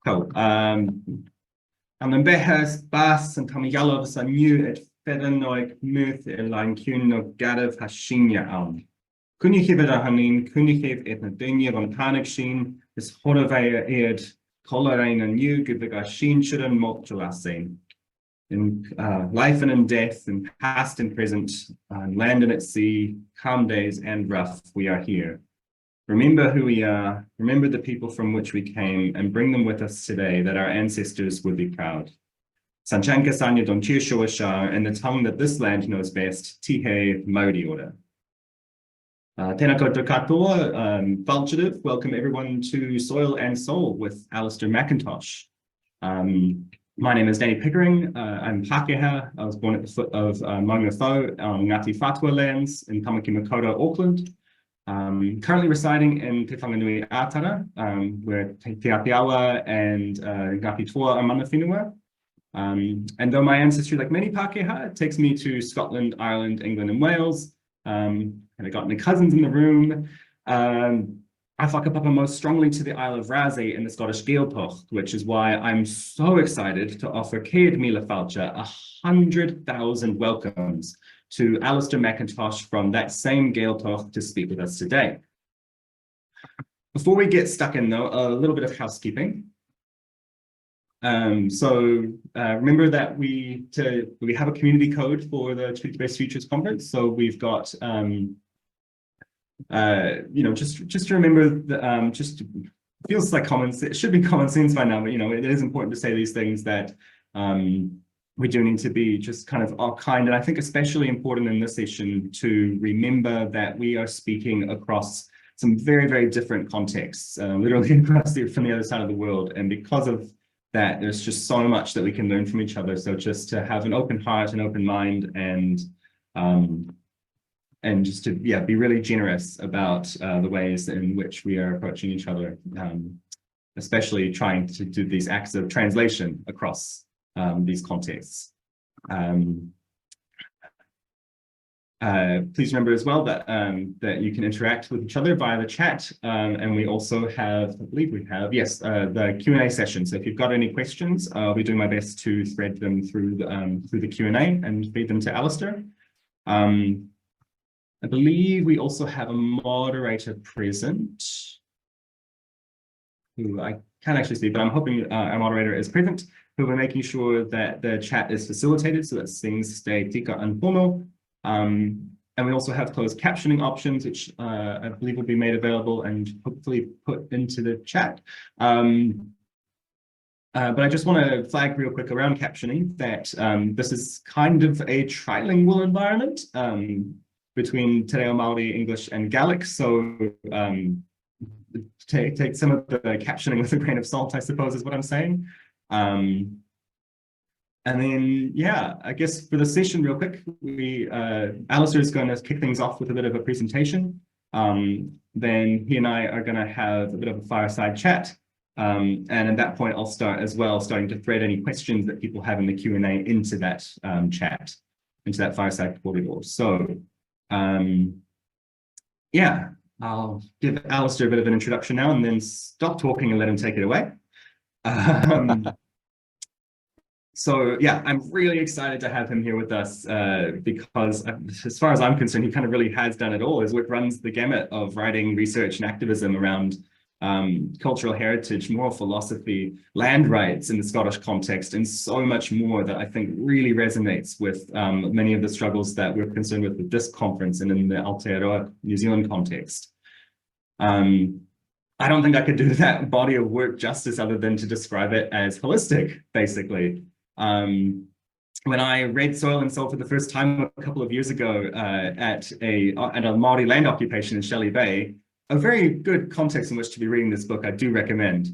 Cool. An ymbehes bas yn camigalodd sy'n new et feddynoig myth e lain cwn o gadaf hasinia awn. Cwni chi fyd a hynny'n, cwni chi et na dyniad o'n panig sy'n, ys horaf eid colar ein yn new gydag a sy'n sydd yn multilassing. In life and in death, in past and present, land and at sea, calm days and rough, we are here. Remember who we are, remember the people from which we came, and bring them with us today that our ancestors would be proud. Sanchanka Sanya Don Shah, in the tongue that this land knows best, Tihe Maori Ora. Tēnā koutou katoa, Vulgative, welcome everyone to Soil and Soul with Alistair McIntosh. My name is Danny Pickering. I'm Pākehā. I was born at the foot of Maunga Thau on Ngāti Whātua lands in Tamaki Makaurau, Auckland. Currently residing in Te Whanganui Ātara, where Te Atiawa and Ngāti Toa are mana whenua. And though my ancestry, like many Pākehā, takes me to Scotland, Ireland, England, and Wales, and I got my cousins in the room, I whakapapa most strongly to the Isle of Raasay in the Scottish Gaeltacht, which is why I'm so excited to offer Cead Míle Fáilte 100,000 welcomes to Alistair McIntosh from that same Gaeltacht to speak with us today. Before we get stuck in though, a little bit of housekeeping. Remember that we have a community code for the Treaty-Based Futures Conference. So we've got, just to remember, just feels like it should be common sense by now, but it is important to say these things that we do need to be just kind of all kind. And I think especially important in this session to remember that we are speaking across some very, very different contexts, literally across from the other side of the world. And because of that, there's just so much that we can learn from each other. So just to have an open heart, an open mind, and just to be really generous about the ways in which we are approaching each other, especially trying to do these acts of translation across these contexts. Please remember as well that that you can interact with each other via the chat, and we also have, I believe we have, yes, the Q&A session. So if you've got any questions, I'll be doing my best to thread them through the Q&A and feed them to Alistair. I believe we also have a moderator present, who I can't actually see, but I'm hoping our moderator is present, who will be making sure that the chat is facilitated so that things stay tika and pono. And we also have closed captioning options, which I believe will be made available and hopefully put into the chat. But I just want to flag real quick around captioning that this is kind of a trilingual environment between Te Reo Māori, English, and Gaelic. So take some of the captioning with a grain of salt, I suppose, is what I'm saying. And then, yeah, I guess for the session, real quick, Alistair is going to kick things off with a bit of a presentation. Then he and I are going to have a bit of a fireside chat. And at that point, I'll start as well, starting to thread any questions that people have in the Q&A into that chat, into that fireside corridor. So, yeah, I'll give Alistair a bit of an introduction now and then stop talking and let him take it away. So yeah, I'm really excited to have him here with us because as far as I'm concerned, he kind of really has done it all. His work runs the gamut of writing, research, and activism around cultural heritage, moral philosophy, land rights in the Scottish context, and so much more that I think really resonates with many of the struggles that we're concerned with this conference and in the Aotearoa New Zealand context. I don't think I could do that body of work justice other than to describe it as holistic, basically. When I read Soil and Soul for the first time a couple of years ago at a Māori land occupation in Shelley Bay, a very good context in which to be reading this book, I do recommend.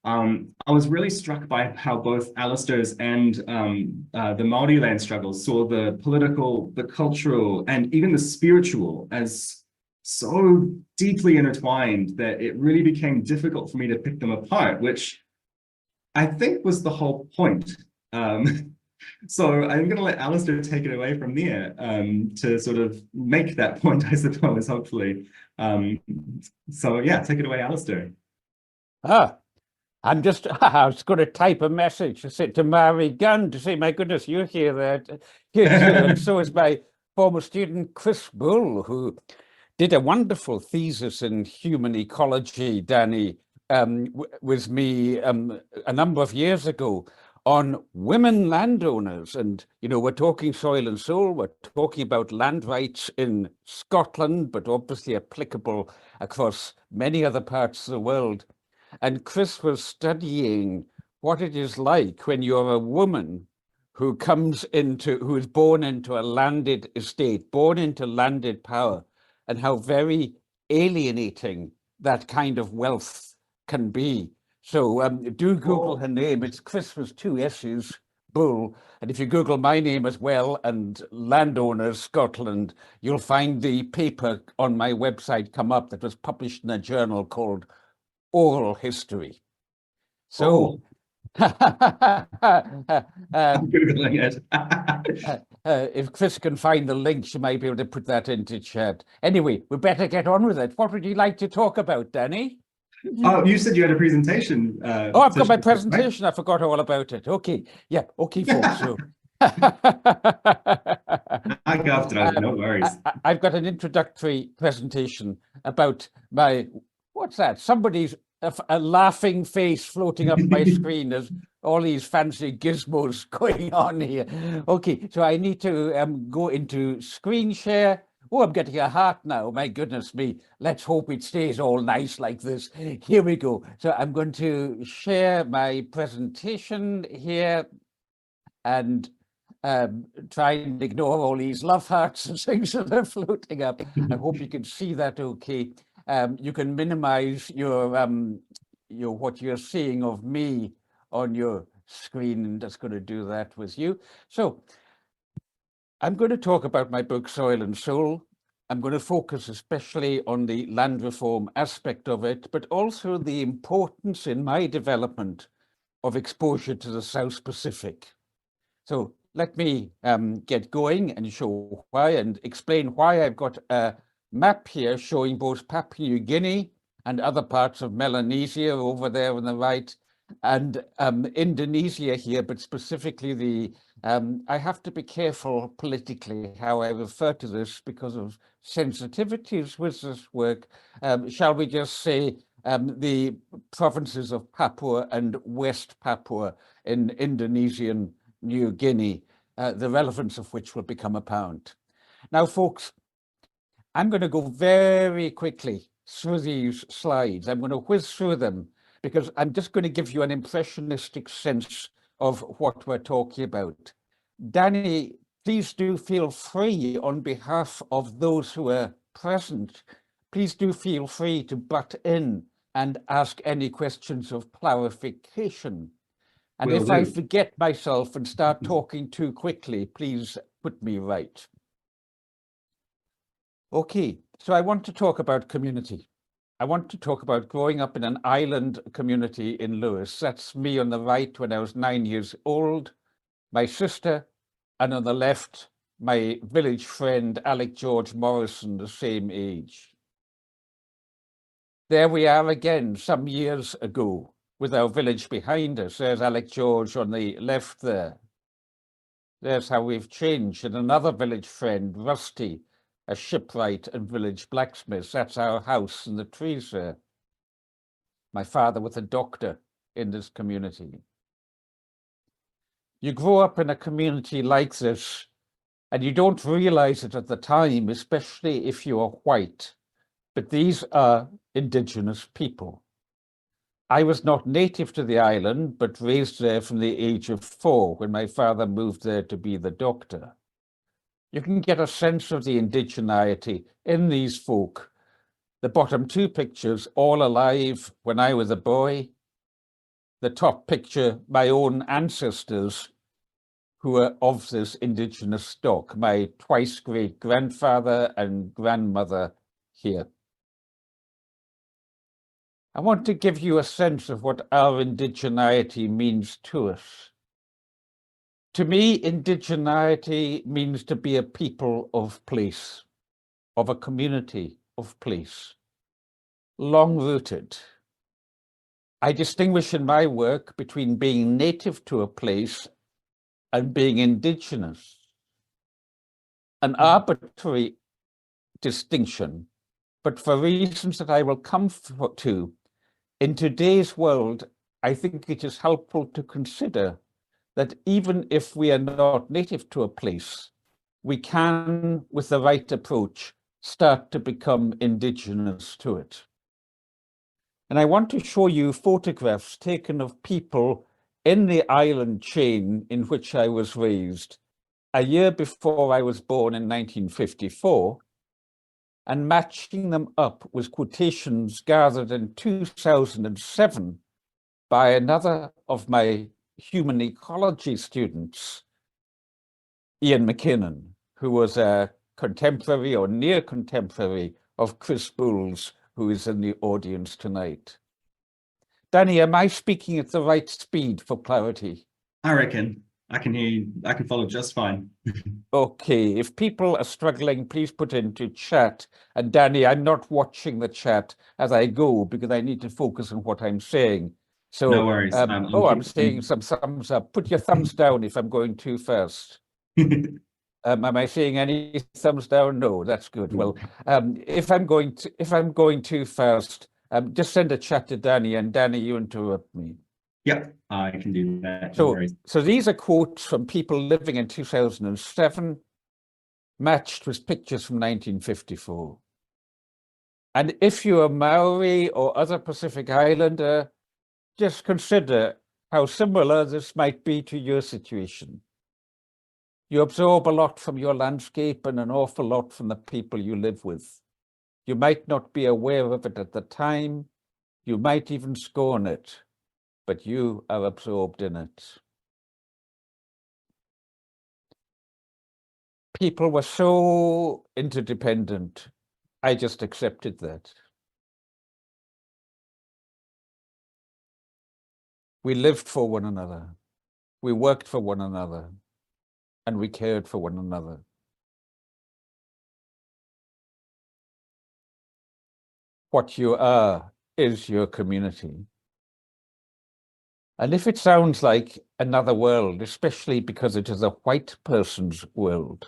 I was really struck by how both Alistair's and the Māori land struggles saw the political, the cultural, and even the spiritual as so deeply intertwined that it really became difficult for me to pick them apart, which I think was the whole point. So I'm going to let Alistair take it away from there to sort of make that point, I suppose, hopefully. So yeah, take it away, Alistair. I'm just, I was going to type a message to say to Mary Gunn to say, my goodness, you're here too. And so is my former student, Chris Bull, who did a wonderful thesis in human ecology, Danny, with me a number of years ago on women landowners. And, you know, we're talking soil and soul, we're talking about land rights in Scotland, but obviously applicable across many other parts of the world. And Chris was studying what it is like when you're a woman who is born into a landed estate, born into landed power, and how very alienating that kind of wealth can be. So do Google her name. It's Chris with 2 S's, Bull. And if you Google my name as well and Landowners Scotland, you'll find the paper on my website come up that was published in a journal called Oral History. So Googling it. if Chris can find the link, she might be able to put that into chat. Anyway, we better get on with it. What would you like to talk about, Danny? Oh, you said you had a presentation. Oh, I've got my presentation. Right? I forgot all about it. Okay. Yeah. Okay, folks. So I got it. No worries. I've got an introductory presentation about what's that? Somebody's a laughing face floating up my screen as all these fancy gizmos going on here. Okay, so I need to go into screen share. Oh, I'm getting a heart now. My goodness me. Let's hope it stays all nice like this. Here we go. So I'm going to share my presentation here and try and ignore all these love hearts and things that are floating up. I hope you can see that okay. You can minimize your what you're seeing of me on your screen, and just going to do that with you. So I'm going to talk about my book, Soil and Soul. I'm going to focus especially on the land reform aspect of it, but also the importance in my development of exposure to the South Pacific. So let me get going and show why and explain why I've got a map here showing both Papua New Guinea and other parts of Melanesia over there on the right, and Indonesia here, but specifically I have to be careful politically how I refer to this because of sensitivities with this work. Shall we just say the provinces of Papua and West Papua in Indonesian New Guinea, the relevance of which will become apparent. Now, folks, I'm going to go very quickly through these slides. I'm going to whiz through them because I'm just going to give you an impressionistic sense of what we're talking about. Danny, please do feel free on behalf of those who are present. Please do feel free to butt in and ask any questions of clarification. And if I forget myself and start talking too quickly, please put me right. Okay, so I want to talk about community. I want to talk about growing up in an island community in Lewis. That's me on the right when I was 9 years old, my sister, and on the left, my village friend, Alec George Morrison, the same age. There we are again, some years ago, with our village behind us. There's Alec George on the left there. There's how we've changed. And another village friend, Rusty, a shipwright and village blacksmith. That's our house in the trees there. My father was a doctor in this community. You grow up in a community like this, and you don't realize it at the time, especially if you are white, but these are indigenous people. I was not native to the island, but raised there from the age of 4 when my father moved there to be the doctor. You can get a sense of the indigeneity in these folk. The bottom 2 pictures, all alive when I was a boy. The top picture, my own ancestors who are of this indigenous stock, my twice great-grandfather and grandmother here. I want to give you a sense of what our indigeneity means to us. To me, indigeneity means to be a people of place, of a community of place, long-rooted. I distinguish in my work between being native to a place and being indigenous. An arbitrary distinction, but for reasons that I will come to, in today's world, I think it is helpful to consider that even if we are not native to a place, we can, with the right approach, start to become indigenous to it. And I want to show you photographs taken of people in the island chain in which I was raised a year before I was born in 1954, and matching them up with quotations gathered in 2007 by another of my human ecology students, Ian McKinnon, who was a contemporary or near contemporary of Chris Bowles, who is in the audience tonight. Danny, am I speaking at the right speed for clarity? I reckon. I can hear you. I can follow just fine. Okay, if people are struggling, please put into chat. And Danny, I'm not watching the chat as I go because I need to focus on what I'm saying. So, no worries. I'm seeing some thumbs up. Put your thumbs down if I'm going too fast. Am I seeing any thumbs down? No, that's good. Well, if I'm going too fast, just send a chat to Danny, and Danny, you interrupt me. Yep, I can do that. So these are quotes from people living in 2007, matched with pictures from 1954. And if you're a Maori or other Pacific Islander, just consider how similar this might be to your situation. You absorb a lot from your landscape and an awful lot from the people you live with. You might not be aware of it at the time. You might even scorn it, but you are absorbed in it. People were so interdependent. I just accepted that. We lived for one another. We worked for one another. And we cared for one another. What you are is your community. And if it sounds like another world, especially because it is a white person's world,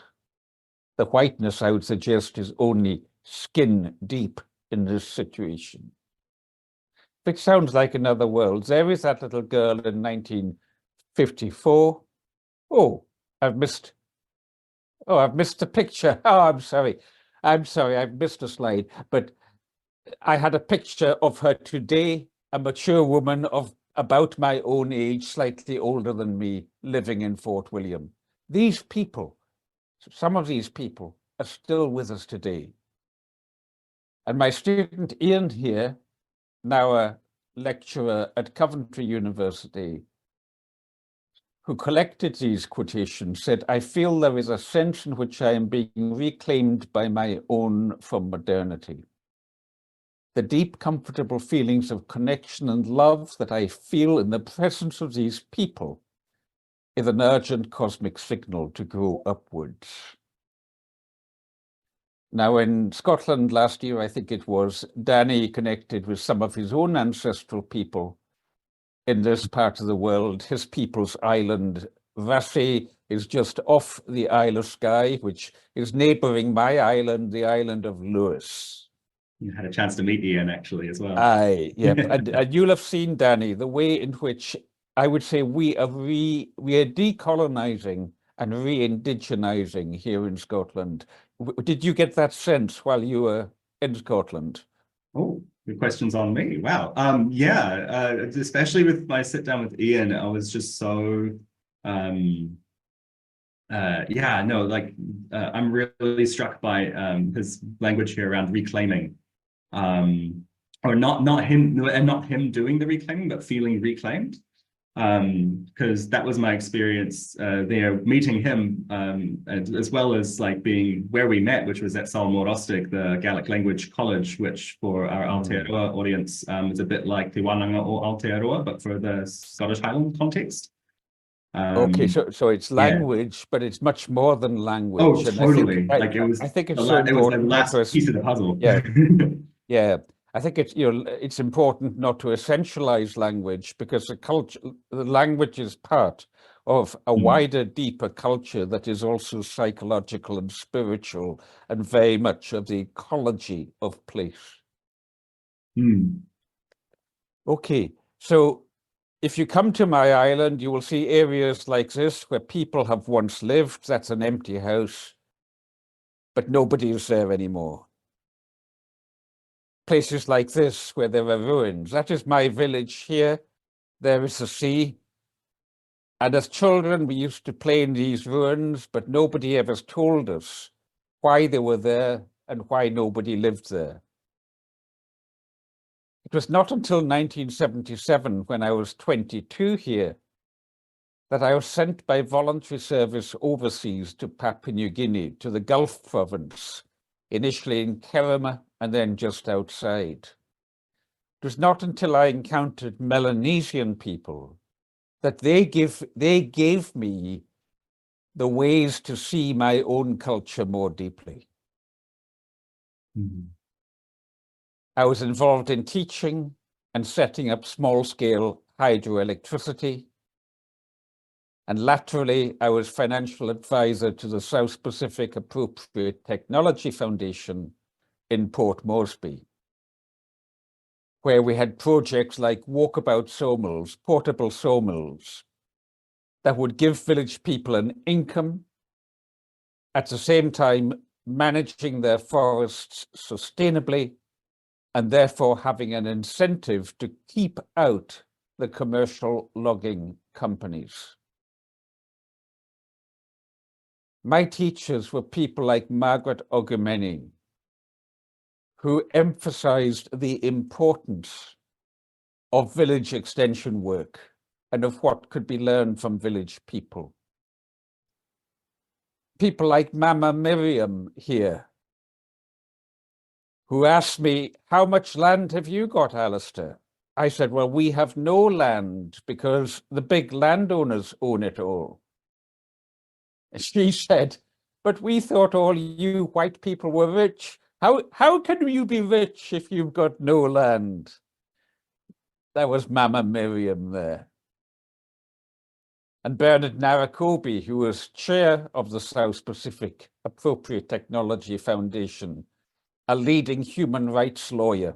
the whiteness, I would suggest, is only skin deep in this situation. If it sounds like another world, there is that little girl in 1954. Oh, I've missed the picture. Oh, I'm sorry, I've missed a slide. But I had a picture of her today, a mature woman of about my own age, slightly older than me, living in Fort William. These people, some of these people, are still with us today. And my student Ian here, now a lecturer at Coventry University, who collected these quotations, said, I feel there is a sense in which I am being reclaimed by my own from modernity. The deep, comfortable feelings of connection and love that I feel in the presence of these people is an urgent cosmic signal to grow upwards. Now, in Scotland last year, I think it was, Danny connected with some of his own ancestral people in this part of the world. His people's island, Vassy, is just off the Isle of Skye, which is neighbouring my island, the island of Lewis. You had a chance to meet Ian, actually, as well. Aye, yeah. and you'll have seen, Danny, the way in which I would say we are decolonising and re-indigenising here in Scotland. Did you get that sense while you were in Scotland? Oh, the question's on me. Wow. Yeah, especially with my sit down with Ian, I was just so, I'm really struck by his language here around reclaiming, or not him doing the reclaiming, but feeling reclaimed. Because that was my experience there, meeting him, as well as like being where we met, which was at Salmorostic, the Gaelic Language College, which for our Aotearoa audience is a bit like Te Wānanga o Aotearoa, but for the Scottish Highland context. Okay, so it's language, but it's much more than language. Oh, totally. I think it's so it was the important. last piece of the puzzle. Yeah. Yeah. I think it's important not to essentialize language, because the language is part of a wider, deeper culture that is also psychological and spiritual, and very much of the ecology of place. Okay, so if you come to my island, you will see areas like this where people have once lived. That's an empty house, but nobody is there anymore. Places like this where there are ruins. That is my village here. There is the sea. And as children, we used to play in these ruins, but nobody ever told us why they were there and why nobody lived there. It was not until 1977, when I was 22 here, that I was sent by voluntary service overseas to Papua New Guinea, to the Gulf province, initially in Kerema and then just outside. It was not until I encountered Melanesian people that they gave me the ways to see my own culture more deeply. I was involved in teaching and setting up small-scale hydroelectricity. And laterally, I was financial advisor to the South Pacific Appropriate Technology Foundation in Port Moresby, where we had projects like walkabout sawmills, portable sawmills, that would give village people an income, at the same time managing their forests sustainably, and therefore having an incentive to keep out the commercial logging companies. My teachers were people like Margaret Ogumeni, who emphasized the importance of village extension work and of what could be learned from village people. People like Mama Miriam here, who asked me, how much land have you got, Alistair? I said, well, we have no land because the big landowners own it all. And she said, but we thought all you white people were rich. How can you be rich if you've got no land? That was Mama Miriam there. And Bernard Narakobi, who was chair of the South Pacific Appropriate Technology Foundation, a leading human rights lawyer,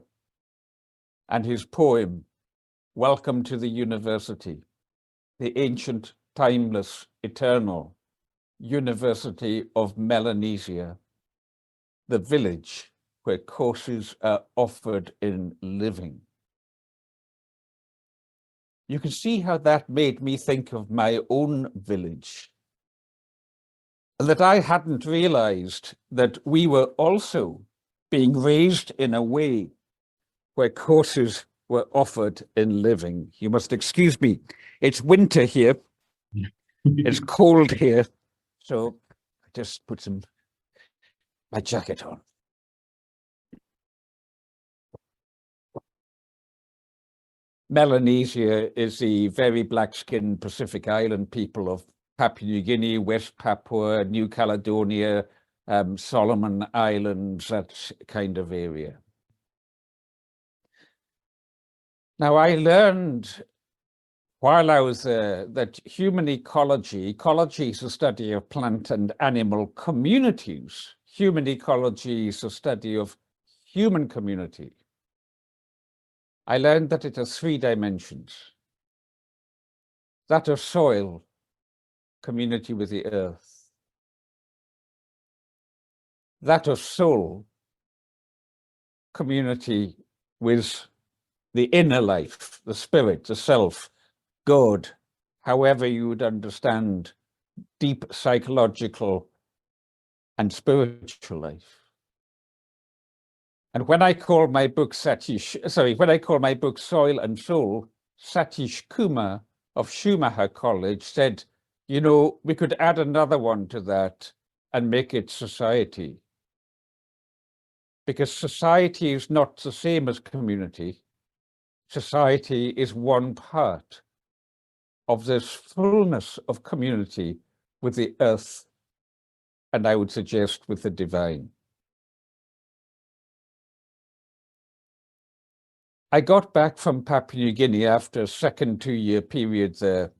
and his poem, Welcome to the University, the ancient, timeless, eternal University of Melanesia, the village where courses are offered in living. You can see how that made me think of my own village, and that I hadn't realized that we were also being raised in a way where courses were offered in living. You must excuse me. It's winter here. It's cold here. So I just put my jacket on. Melanesia is the very black-skinned Pacific Island people of Papua New Guinea, West Papua, New Caledonia, Solomon Islands, that kind of area. Now, I learned while I was there that human ecology is a study of plant and animal communities. Human ecology is a study of human community. I learned that it has 3 dimensions. That of soil, community with the earth. That of soul, community with the inner life, the spirit, the self, God, however you would understand deep psychological and spiritual life. And when I call my book Soil and Soul, Satish Kumar of Schumacher College said, you know, we could add another one to that and make it society. Because society is not the same as community. Society is one part of this fullness of community with the earth, and I would suggest with the divine. I got back from Papua New Guinea after a second 2-year period there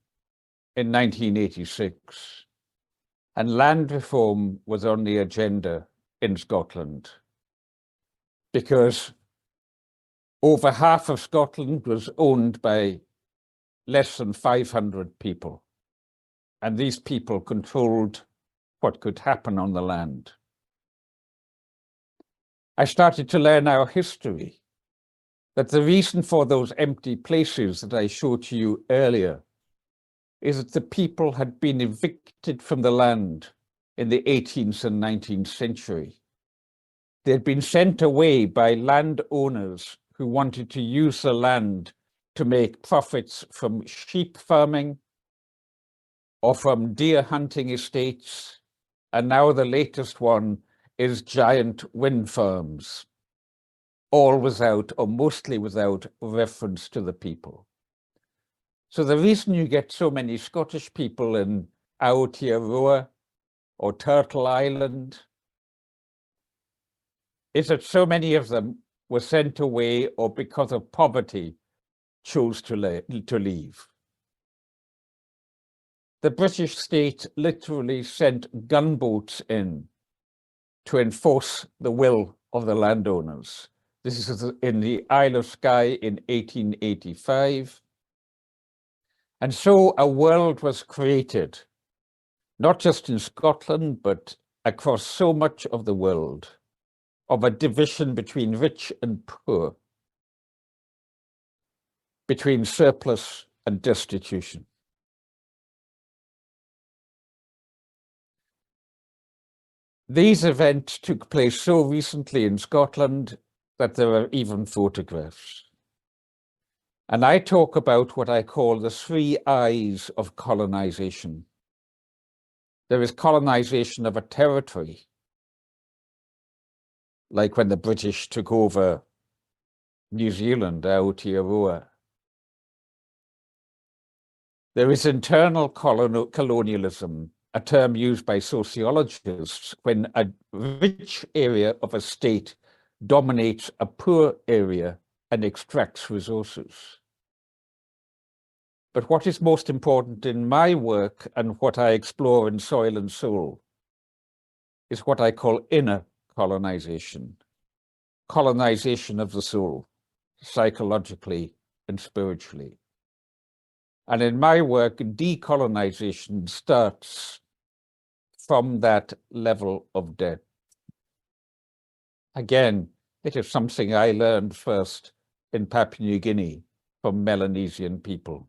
in 1986, and land reform was on the agenda in Scotland because over half of Scotland was owned by less than 500 people, and these people controlled what could happen on the land. I started to learn our history, that the reason for those empty places that I showed to you earlier is that the people had been evicted from the land in the 18th and 19th century. They had been sent away by landowners who wanted to use the land to make profits from sheep farming or from deer hunting estates. And now the latest one is giant wind farms, all without, or mostly without, reference to the people. So the reason you get so many Scottish people in Aotearoa or Turtle Island is that so many of them were sent away or because of poverty chose to leave. The British state literally sent gunboats in to enforce the will of the landowners. This is in the Isle of Skye in 1885. And so a world was created, not just in Scotland, but across so much of the world, of a division between rich and poor, between surplus and destitution. These events took place so recently in Scotland that there are even photographs. And I talk about what I call the 3 eyes of colonization. There is colonization of a territory, like when the British took over New Zealand, Aotearoa. There is internal colonialism, a term used by sociologists when a rich area of a state dominates a poor area and extracts resources. But what is most important in my work and what I explore in Soil and Soul is what I call inner colonization, colonization of the soul, psychologically and spiritually. And in my work, decolonization starts from that level of depth. Again, it is something I learned first in Papua New Guinea from Melanesian people.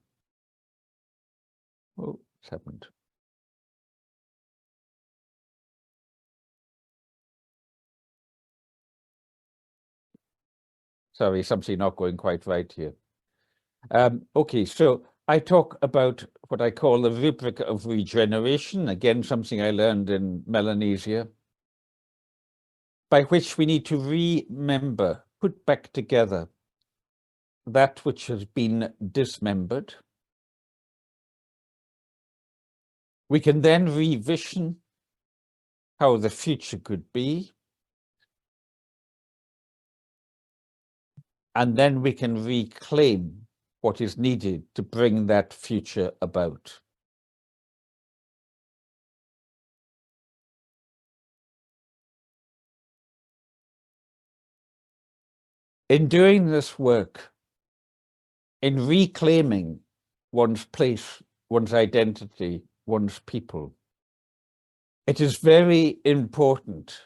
Oh, what's happened? Sorry, something not going quite right here. Okay, so I talk about what I call the rubric of regeneration, again, something I learned in Melanesia, by which we need to remember, put back together that which has been dismembered. We can then revision how the future could be. And then we can reclaim what is needed to bring that future about. In doing this work, in reclaiming one's place, one's identity, one's people, it is very important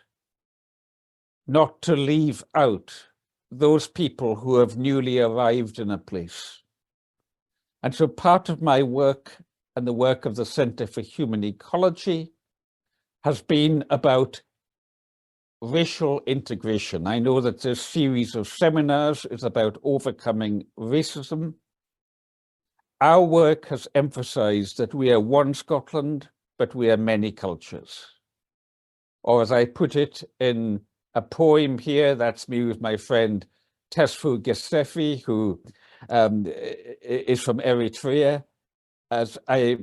not to leave out those people who have newly arrived in a place. And so part of my work and the work of the Center for Human Ecology has been about racial integration. I know that this series of seminars is about overcoming racism. Our work has emphasized that we are one Scotland, but we are many cultures. Or as I put it in a poem here, that's me with my friend Tesfu Gesefi, who is from Eritrea. As I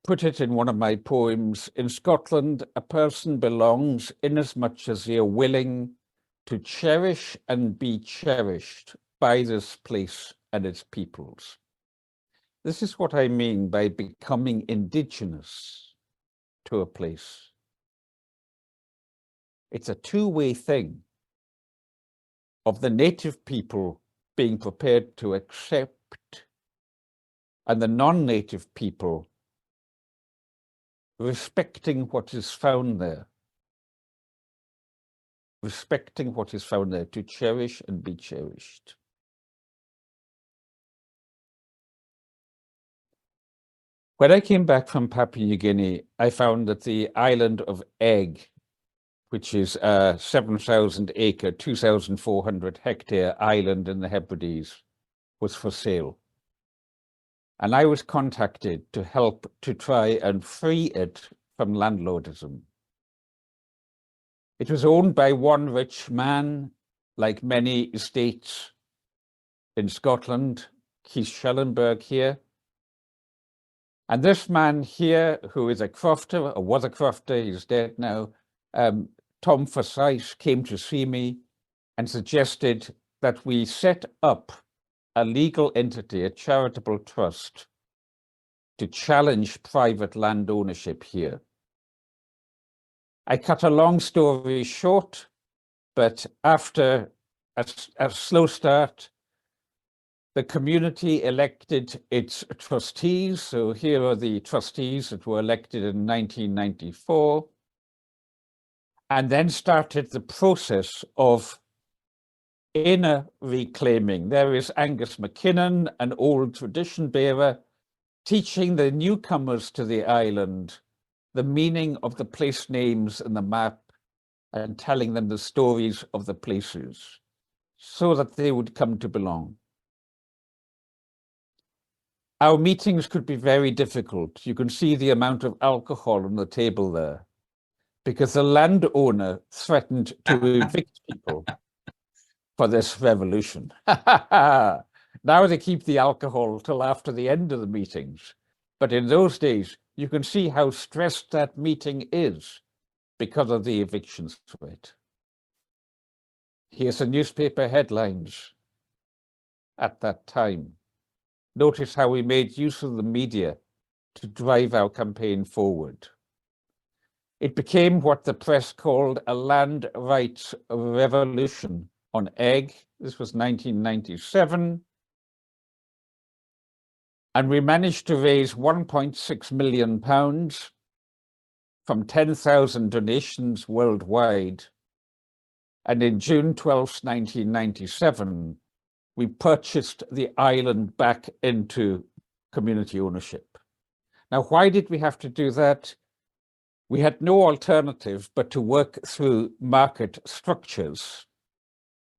put it in one of my poems, in Scotland, a person belongs inasmuch as they are willing to cherish and be cherished by this place and its peoples. This is what I mean by becoming indigenous to a place. It's a two-way thing of the native people being prepared to accept and the non-native people respecting what is found there. Respecting what is found there, to cherish and be cherished. When I came back from Papua New Guinea, I found that the island of Egg, which is a 7,000-acre, 2,400 hectare island in the Hebrides, was for sale. And I was contacted to help to try and free it from landlordism. It was owned by one rich man, like many estates in Scotland, Keith Schellenberg here. And this man here, who is a crofter, or was a crofter, he's dead now, Tom Forsyth, came to see me and suggested that we set up a legal entity, a charitable trust, to challenge private land ownership here. I cut a long story short, but after a slow start, the community elected its trustees. So here are the trustees that were elected in 1994, and then started the process of inner reclaiming. There is Angus McKinnon, an old tradition bearer, teaching the newcomers to the island the meaning of the place names in the map and telling them the stories of the places so that they would come to belong. Our meetings could be very difficult. You can see the amount of alcohol on the table there because the landowner threatened to evict people for this revolution. Now they keep the alcohol till after the end of the meetings. But in those days, you can see how stressed that meeting is because of the eviction threat. Here's the newspaper headlines at that time. Notice how we made use of the media to drive our campaign forward. It became what the press called a land rights revolution on Egg. This was 1997. And we managed to raise £1.6 million from 10,000 donations worldwide. And in June 12th, 1997, we purchased the island back into community ownership. Now, why did we have to do that? We had no alternative but to work through market structures.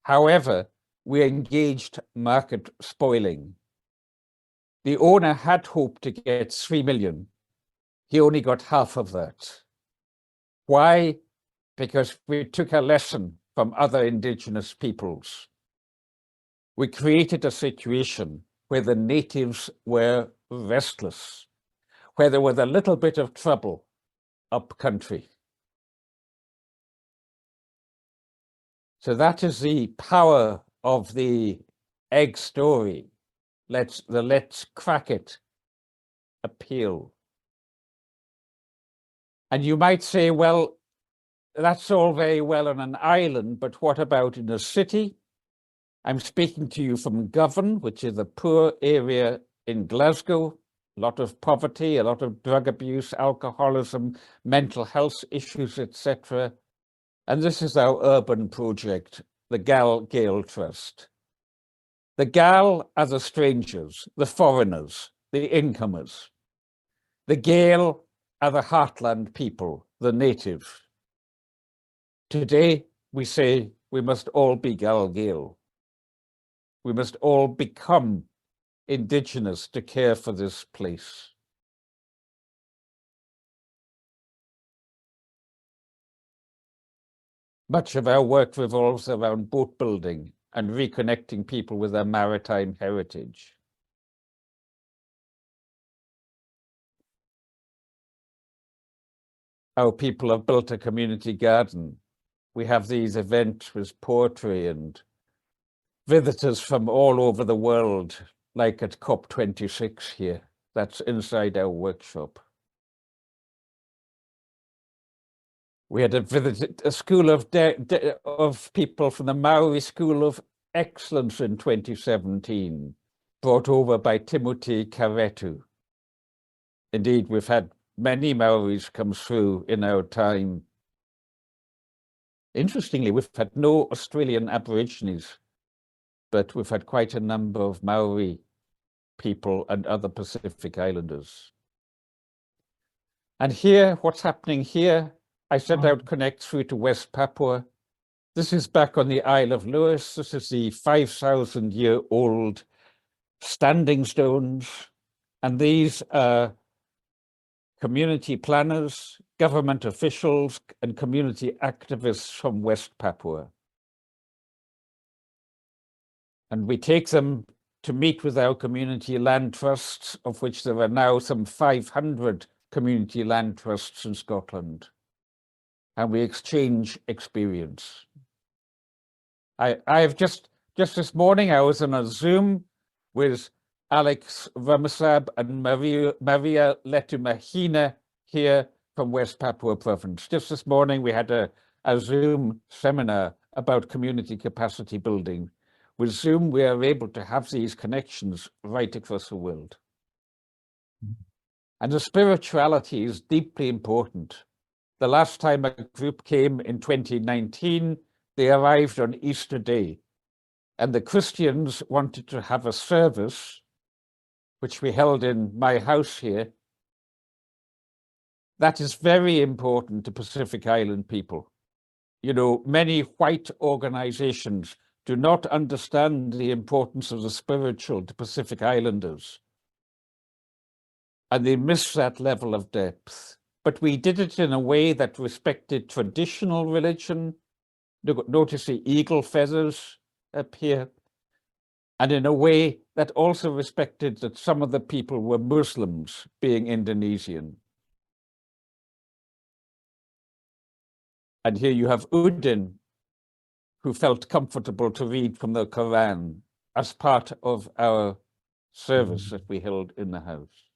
However, we engaged market spoiling. The owner had hoped to get 3 million. He only got half of that. Why? Because we took a lesson from other indigenous peoples. We created a situation where the natives were restless, where there was a little bit of trouble up country. So that is the power of the Egg story. Let's crack it appeal. And you might say, well, that's all very well on an island, but what about in a city? I'm speaking to you from Govan, which is a poor area in Glasgow, a lot of poverty, a lot of drug abuse, alcoholism, mental health issues, etc. And this is our urban project, the Gal Gael Trust. The Gal are the strangers, the foreigners, the incomers. The Gael are the heartland people, the native. Today, we say we must all be Gal Gael. We must all become indigenous to care for this place. Much of our work revolves around boat building and reconnecting people with their maritime heritage. Our people have built a community garden. We have these events with poetry and visitors from all over the world, like at COP26 here. That's inside our workshop. We had a school of people from the Maori School of Excellence in 2017, brought over by Timothy Karetu. Indeed, we've had many Maoris come through in our time. Interestingly, we've had no Australian Aborigines, but we've had quite a number of Maori people and other Pacific Islanders. And here, what's happening here, I sent out Connect through to West Papua. This is back on the Isle of Lewis. This is the 5,000-year-old standing stones. And these are community planners, government officials, and community activists from West Papua. And we take them to meet with our community land trusts, of which there are now some 500 community land trusts in Scotland. And we exchange experience. I've just this morning, I was on a Zoom with Alex Ramasab and Maria Letumahina here from West Papua Province. Just this morning, we had a Zoom seminar about community capacity building. With Zoom, we are able to have these connections right across the world. And the spirituality is deeply important. The last time a group came in 2019, they arrived on Easter Day, and the Christians wanted to have a service, which we held in my house here. That is very important to Pacific Island people. You know, many white organizations do not understand the importance of the spiritual to Pacific Islanders, and they miss that level of depth. But we did it in a way that respected traditional religion. Notice the eagle feathers up here. And in a way that also respected that some of the people were Muslims, being Indonesian. And here you have Udin, who felt comfortable to read from the Quran as part of our service that we held in the house.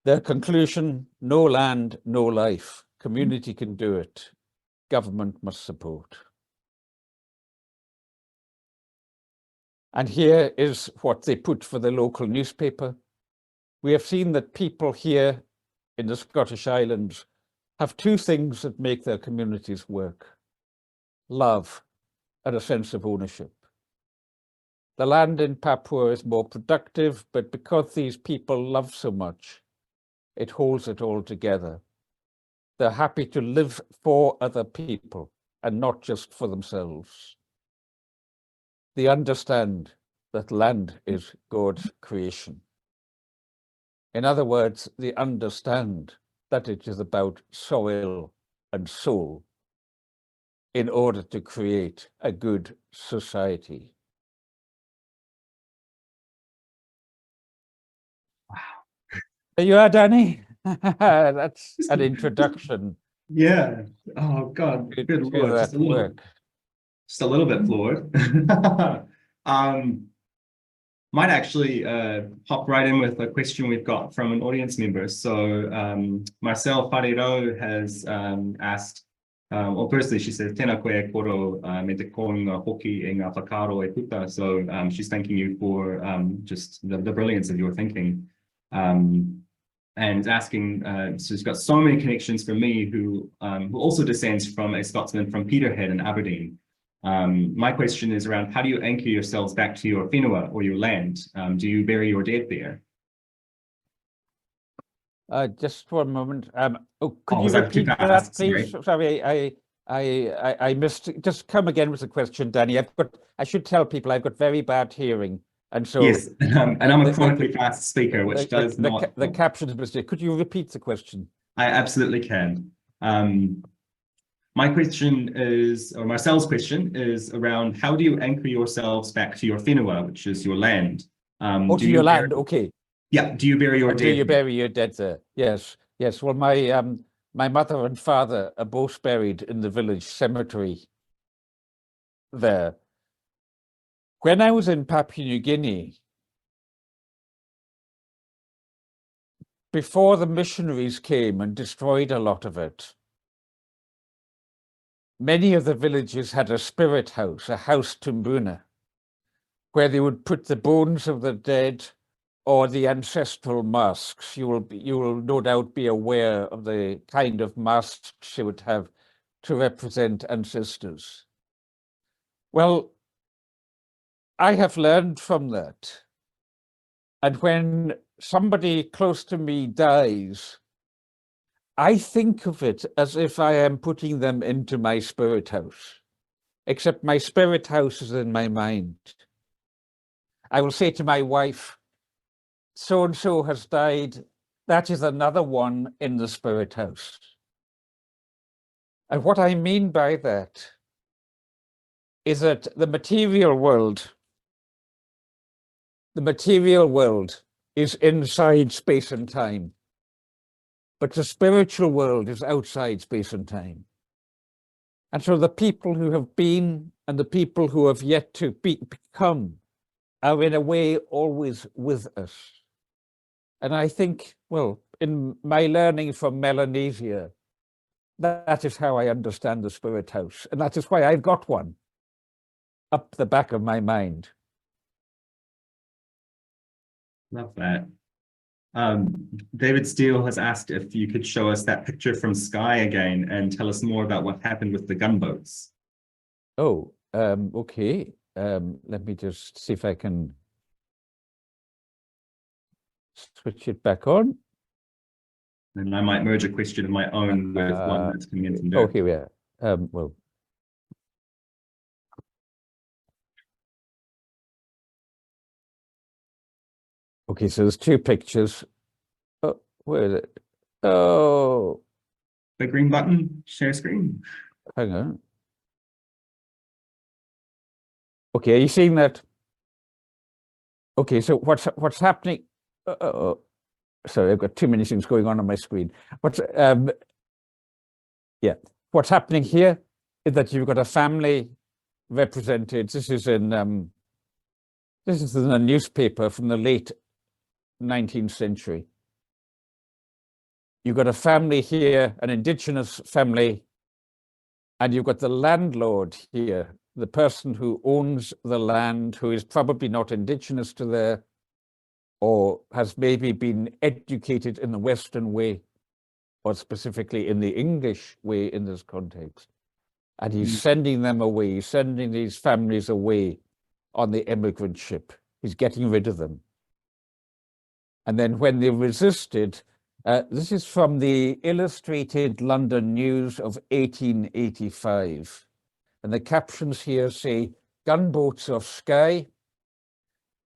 Their conclusion: no land, no life. Community can do it. Government must support. And here is what they put for the local newspaper. We have seen that people here in the Scottish Islands have two things that make their communities work: love and a sense of ownership. The land in Papua is more productive, but because these people love so much, it holds it all together. They're happy to live for other people and not just for themselves. They understand that land is God's creation. In other words, they understand that it is about soil and soul in order to create a good society. Wow. There you are, Danny. That's an introduction. Yeah. Oh God. Good Lord. Just a little bit floored. Might actually hop right in with a question we've got from an audience member. So Marcel Fariro has asked, well, firstly, she says, tēnā koe koro me te konga hoki e ngā whakaro e puta. So she's thanking you for just the brilliance of your thinking. And asking, so she's got so many connections for me who also descends from a Scotsman from Peterhead in Aberdeen. My question is around, how do you anchor yourselves back to your whenua or your land? Do you bury your dead there? Just for a moment. Could you repeat that, please? Sorry, I missed. Just come again with the question, Danny. I should tell people I've got very bad hearing. And so, yes, and I'm a chronically fast speaker, which does not. The captions mistake. Could you repeat the question? I absolutely can. My question is, or Marcel's question is around, how do you anchor yourselves back to your whenua, which is your land? To your land, okay. Yeah, do you bury your dead? Do you bury your dead there? Yes, yes. Well, my mother and father are both buried in the village cemetery there. When I was in Papua New Guinea, before the missionaries came and destroyed a lot of it, many of the villages had a spirit house, a house tumbuna, where they would put the bones of the dead or the ancestral masks. You will no doubt be aware of the kind of masks you would have to represent ancestors. Well, I have learned from that. And when somebody close to me dies, I think of it as if I am putting them into my spirit house, except my spirit house is in my mind. I will say to my wife, so-and-so has died. That is another one in the spirit house. And what I mean by that is that the material world is inside space and time, but the spiritual world is outside space and time. And so the people who have been and the people who have yet to become are in a way always with us. And I think, well, in my learning from Melanesia, that is how I understand the spirit house. And that is why I've got one up the back of my mind. Love that. David Steele has asked if you could show us that picture from Skye again and tell us more about what happened with the gunboats. Oh, okay. Let me just see if I can switch it back on. And I might merge a question of my own with one that's coming in from there. Oh, here we are. Well, okay, so there's two pictures. Oh, where is it? Oh, The green button, share screen. hang on. Okay, are you seeing that? Okay, so what's happening? Sorry, I've got too many things going on my screen. What's happening here is that you've got a family represented. This is in a newspaper from the late 19th century. You've got a family here, an indigenous family, and you've got the landlord here, the person who owns the land, who is probably not indigenous to there, or has maybe been educated in the Western way, or specifically in the English way in this context. And he's sending them away, he's sending these families away on the emigrant ship. He's getting rid of them. And then when they resisted, this is from the Illustrated London News of 1885. And the captions here say, gunboats off Skye,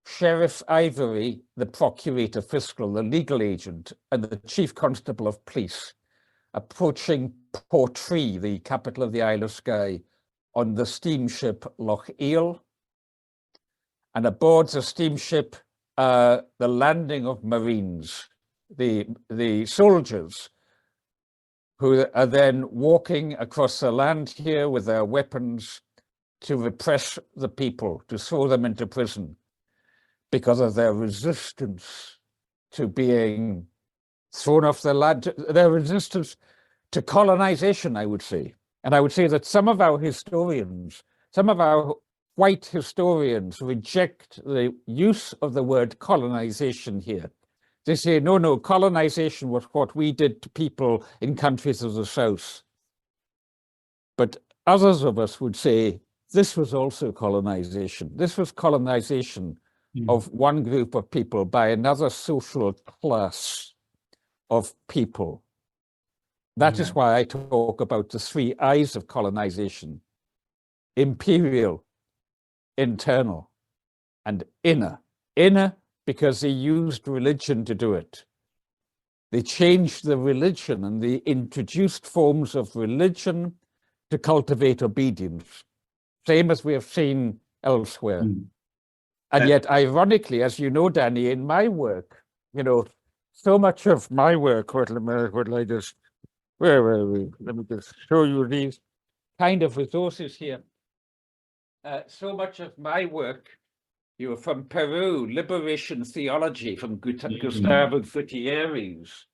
Sheriff Ivory, the Procurator Fiscal, the legal agent, and the Chief Constable of Police approaching Portree, the capital of the Isle of Skye, on the steamship Loch Eel. And aboard the steamship, the landing of Marines, the soldiers, who are then walking across the land here with their weapons to repress the people, to throw them into prison, because of their resistance to being thrown off the land, their resistance to colonization, I would say. And I would say that some of our historians, some of our white historians reject the use of the word colonization here. They say, no, colonization was what we did to people in countries of the South. But others of us would say, this was also colonization. This was colonization of one group of people by another social class of people. That is why I talk about the three I's of colonization: imperial, internal, and inner. Inner, because they used religion to do it. They changed the religion and they introduced forms of religion to cultivate obedience, same as we have seen elsewhere. And yet, ironically, as you know, Danny, in my work, so much of my work, let me just show you these kind of resources here. so much of my work, from Peru, liberation theology from Gustavo Gutierrez,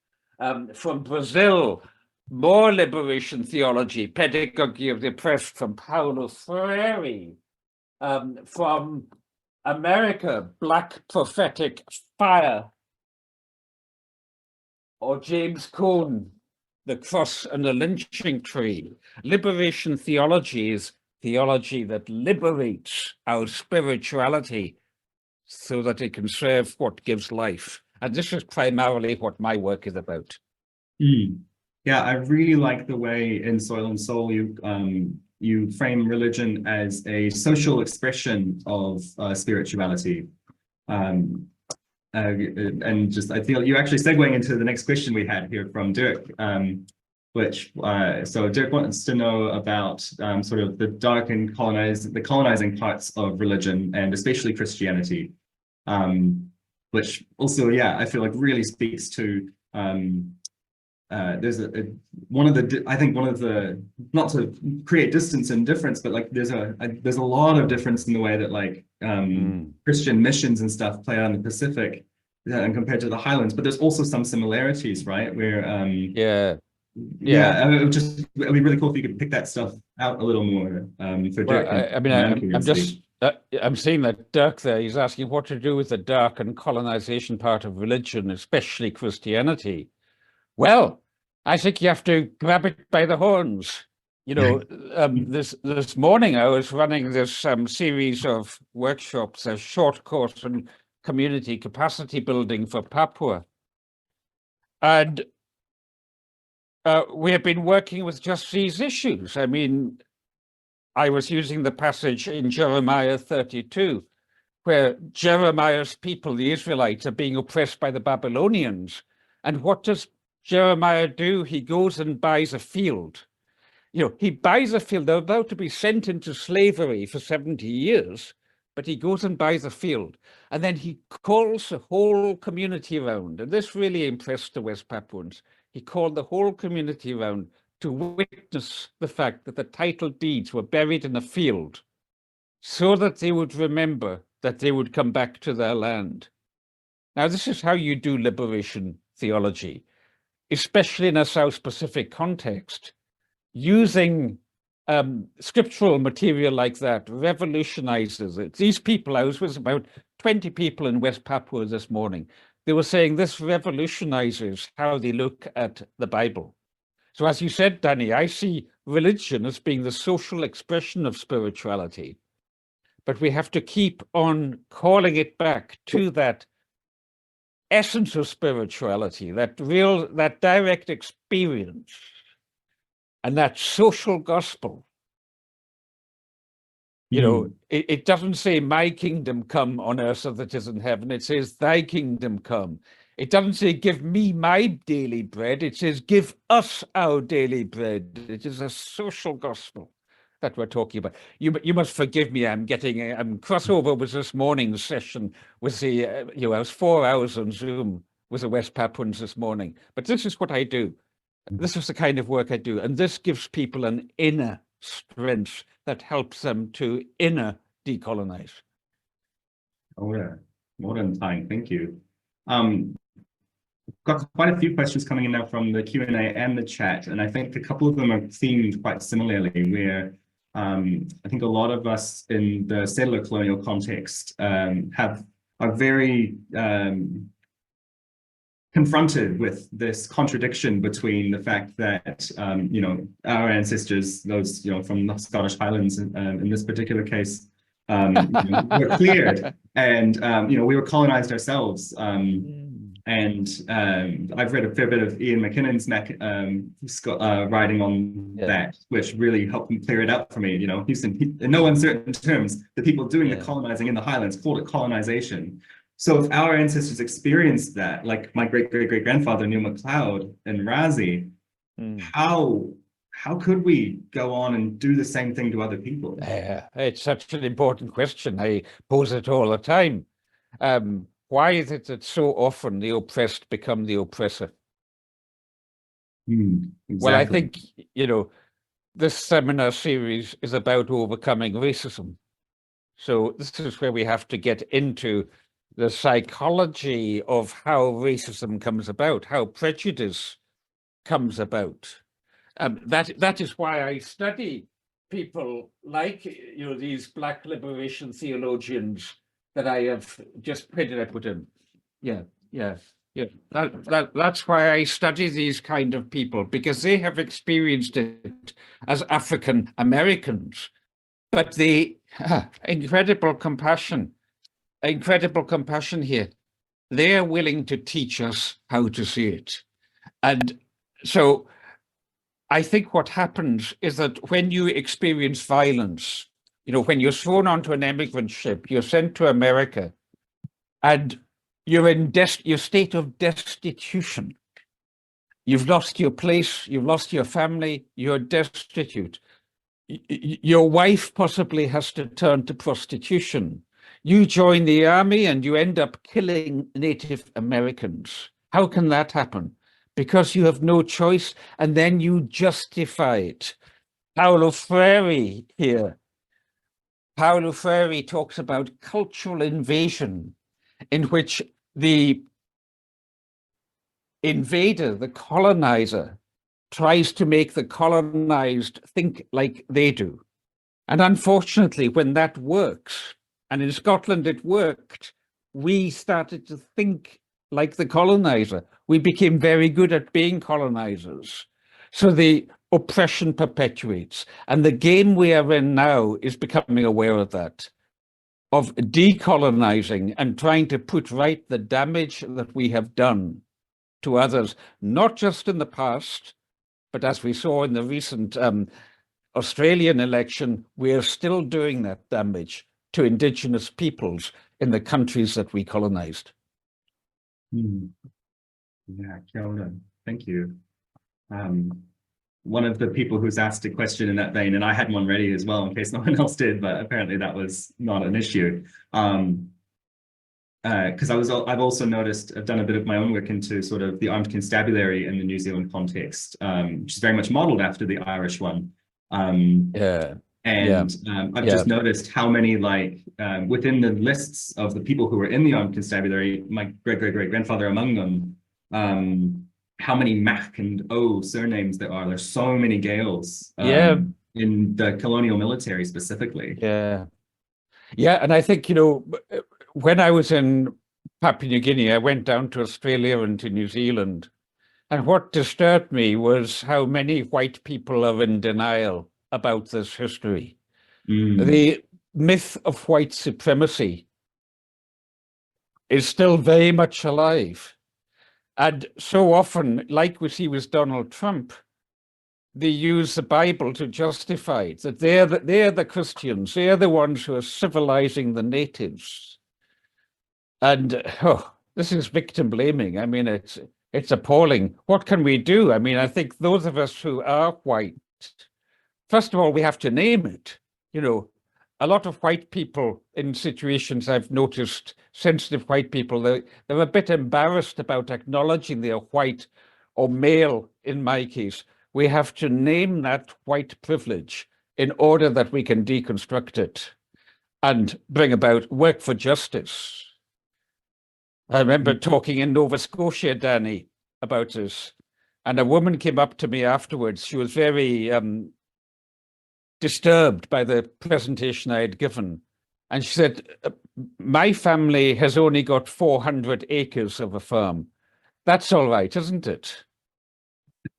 from Brazil, more liberation theology, pedagogy of the oppressed from Paulo Freire, from America, Black prophetic fire, or James Cone, the cross and the lynching tree. Liberation theology is theology that liberates our spirituality so that it can serve what gives life. And this is primarily what my work is about. Yeah, I really like the way in Soil and Soul you frame religion as a social expression of spirituality. And just I feel you're actually segueing into the next question we had here from Dirk, so Dirk wants to know about sort of the dark and colonizing parts of religion, and especially Christianity, which also, yeah, I feel like really speaks to there's one of the not to create distance and difference, but like there's a lot of difference in the way that like Christian missions and stuff play out in the Pacific and compared to the Highlands, but there's also some similarities, right? Where it'd be really cool if you could pick that stuff out a little more for Dirk. I'm seeing that Dirk there, he's asking what to do with the dark and colonization part of religion, especially Christianity. Well, I think you have to grab it by the horns. This morning I was running this series of workshops, a short course on community capacity building for Papua. And we have been working with just these issues. I mean, I was using the passage in Jeremiah 32, where Jeremiah's people, the Israelites, are being oppressed by the Babylonians. And what does Jeremiah do? He goes and buys a field. He buys a field. They're about to be sent into slavery for 70 years, but he goes and buys a field. And then he calls the whole community around. And this really impressed the West Papuans. He called the whole community around to witness the fact that the title deeds were buried in a field so that they would remember that they would come back to their land. Now, this is how you do liberation theology, especially in a South Pacific context. Using scriptural material like that revolutionizes it. These people, I was with about 20 people in West Papua this morning. They were saying this revolutionizes how they look at the Bible. So as you said, Danny, I see religion as being the social expression of spirituality, but we have to keep on calling it back to that essence of spirituality, that direct experience, and that social gospel. It doesn't say my kingdom come on earth as it is in heaven. It says thy kingdom come. It doesn't say give me my daily bread. It says give us our daily bread. It is a social gospel that we're talking about. You must forgive me. I'm crossover with this morning's session with the I was 4 hours on Zoom with the West Papuans this morning. But this is what I do. This is the kind of work I do, and this gives people an inner strength that helps them to inner decolonize. Oh yeah, more than fine. Thank you. Got quite a few questions coming in now from the Q&A and the chat, and I think a couple of them are themed quite similarly, where I think a lot of us in the settler colonial context are very confronted with this contradiction between the fact that our ancestors, those from the Scottish Highlands in this particular case, were cleared, and we were colonized ourselves. And I've read a fair bit of Ian McKinnon's writing on that, which really helped me clear it up for me. Houston, in no uncertain terms, the people doing the colonizing in the Highlands called it colonization. So if our ancestors experienced that, like my great-great-great-grandfather Neil MacLeod and Razi, how could we go on and do the same thing to other people? It's such an important question. I pose it all the time. Why is it that so often the oppressed become the oppressor? Exactly. Well, I think, this seminar series is about overcoming racism. So this is where we have to get into the psychology of how racism comes about, how prejudice comes about. That is why I study people like, you know, these Black liberation theologians that I have just pointed out with him. Yeah. That's why I study these kind of people, because they have experienced it as African Americans. But the incredible compassion here. They're willing to teach us how to see it. And so I think what happens is that when you experience violence, you know, when you're thrown onto an immigrant ship, you're sent to America, and you're in your state of destitution. You've lost your place, you've lost your family, you're destitute. Your wife possibly has to turn to prostitution. You join the army and you end up killing Native Americans. How can that happen? Because you have no choice, and then you justify it. Paulo Freire here. Paulo Freire talks about cultural invasion, in which the invader, the colonizer, tries to make the colonized think like they do. And unfortunately, when that works, and in Scotland it worked, we started to think like the colonizer. We became very good at being colonizers. So the oppression perpetuates. And the game we are in now is becoming aware of that, of decolonizing and trying to put right the damage that we have done to others, not just in the past, but as we saw in the recent Australian election, we are still doing that damage to Indigenous peoples in the countries that we colonized. Yeah, kia ora. Thank you. One of the people who's asked a question in that vein, and I had one ready as well in case no one else did, but apparently that was not an issue. Because I've also noticed, I've done a bit of my own work into sort of the armed constabulary in the New Zealand context, which is very much modeled after the Irish one. I've just noticed how many, like, within the lists of the people who were in the armed constabulary, my great-great-great-grandfather among them, how many Mac and O surnames there are. There's so many Gales in the colonial military specifically. Yeah, and I think, you know, when I was in Papua New Guinea, I went down to Australia and to New Zealand. And what disturbed me was how many white people are in denial about this history. The myth of white supremacy is still very much alive. And so often, like we see with Donald Trump, they use the Bible to justify it, that they're the Christians, they're the ones who are civilizing the natives. And this is victim blaming. I mean, it's appalling. What can we do? I mean, I think those of us who are white, first of all, we have to name it. You know, a lot of white people in situations I've noticed, sensitive white people, they're a bit embarrassed about acknowledging they're white or male in my case. We have to name that white privilege in order that we can deconstruct it and bring about work for justice. I remember talking in Nova Scotia, Danny, about this, and a woman came up to me afterwards. She was very disturbed by the presentation I had given. And she said, my family has only got 400 acres of a farm. That's all right, isn't it?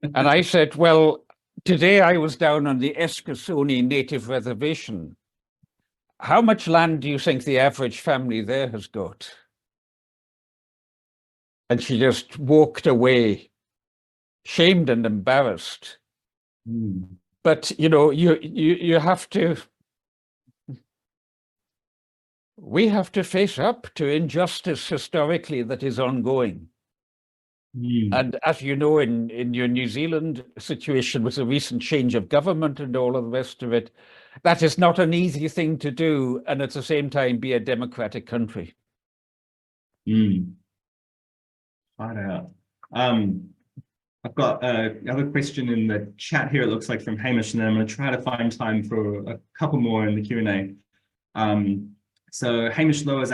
And I said, well, today I was down on the Eskasoni Native Reservation. How much land do you think the average family there has got? And she just walked away, shamed and embarrassed. But, you know, you have to, we have to face up to injustice historically that is ongoing. And as you know, in your New Zealand situation with the recent change of government and all of the rest of it, that is not an easy thing to do, and at the same time be a democratic country. Find out. I've got another question in the chat here, it looks like from Hamish, and then I'm going to try to find time for a couple more in the Q&A. So Hamish Lowe is